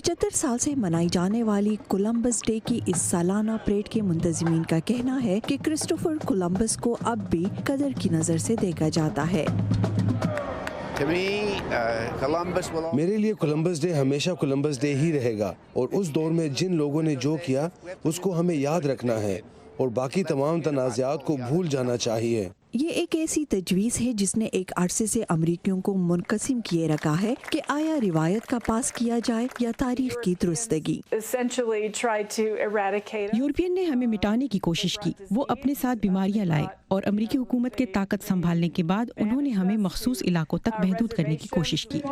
75 साल से मनाई जाने वाली कोलंबस डे की इस सालाना परेड के मुंतजिमीन का कहना है कि क्रिस्टोफर कोलंबस को अब भी कदर की नज़र से देखा जाता है। मेरे लिए कोलंबस डे हमेशा कोलंबस डे ही रहेगा और उस दौर में जिन लोगों ने जो किया उसको हमें याद रखना है और बाकी तमाम तनाज़ात को भूल जाना चाहिए। ये एक ऐसी तजवीज़ है जिसने एक अरसे से अमरीकियों को मुनक़सिम किए रखा है कि आया रिवायत का पास किया जाए या तारीख की दुरुस्तगी। यूरोपियन ने हमें मिटाने की कोशिश की। वो अपने साथ बीमारियां लाए और अमरीकी हुकूमत के ताकत संभालने के बाद उन्होंने हमें मखसूस इलाकों तक महदूद करने की कोशिश की।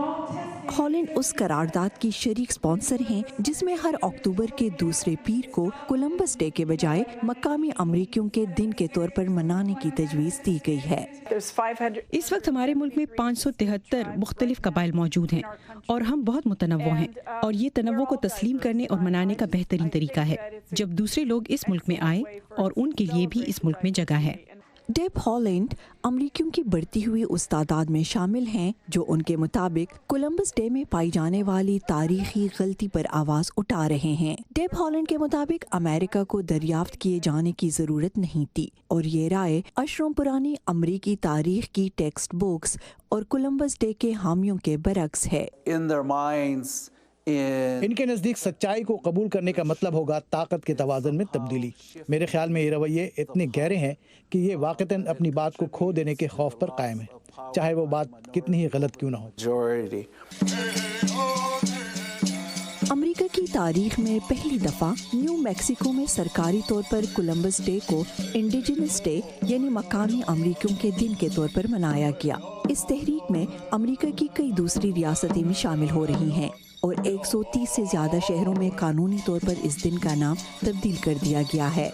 हॉलैंड उस करारदाद की शरीक स्पॉन्सर हैं जिसमें हर अक्टूबर के दूसरे पीर को कोलंबस डे के बजाय मकामी अमरीकियों के दिन के तौर पर मनाने की तजवीज़ दी गई है। इस वक्त हमारे मुल्क में 573 मुख्तलिफ कबाइल मौजूद हैं और हम बहुत मुतनव्वो हैं और ये तनव्वो को तस्लीम करने और मनाने का बेहतरीन तरीका है जब दूसरे लोग इस मुल्क में आए और उनके लिए भी इस मुल्क में जगह है। डेब हॉलैंड अमरीकियों की बढ़ती हुई उस तादाद में शामिल हैं जो उनके मुताबिक कोलंबस डे में पाई जाने वाली तारीखी गलती पर आवाज़ उठा रहे हैं। डेब हॉलैंड के मुताबिक अमेरिका को दरियाफ्त किए जाने की ज़रूरत नहीं थी और ये राय अशरों पुरानी अमरीकी तारीख की टेक्स्ट बुक्स और कोलंबस डे के हामियों के बरक्स है। इनके नज़दीक सच्चाई को कबूल करने का मतलब होगा ताकत के तवाज़ुन में तब्दीली। मेरे ख्याल में ये रवैये इतने गहरे हैं कि ये वाक़तन अपनी बात को खो देने के खौफ पर कायम है, चाहे वो बात कितनी ही गलत क्यों ना हो। अमेरिका की तारीख में पहली दफ़ा न्यू मैक्सिको में सरकारी तौर पर कोलंबस डे को इंडिजिनस डे यानी मकामी अमरीकियों के दिन के तौर पर मनाया गया। इस तहरीक में अमेरिका की कई दूसरी रियासतें भी शामिल हो रही हैं और 130 से ज़्यादा शहरों में कानूनी तौर पर इस दिन का नाम तब्दील कर दिया गया है।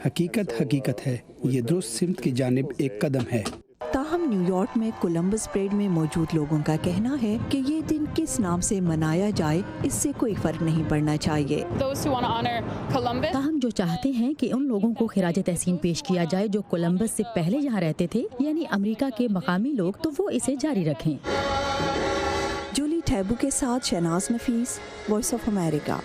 हकीकत हकीकत है, ये दुरुस्त सिमत की जानिब एक कदम है। ताहम न्यूयॉर्क में कोलंबस परेड में मौजूद लोगों का कहना है कि ये दिन किस नाम से मनाया जाए इससे कोई फर्क नहीं पड़ना चाहिए। ताहम जो चाहते हैं कि उन लोगों को खिराज तहसीन पेश किया जाए जो कोलंबस से पहले यहाँ रहते थे यानी अमेरिका के मकामी लोग, तो वो इसे जारी रखें। जूली टैबू के साथ शहनाज नफीस, वॉइस ऑफ अमेरिका।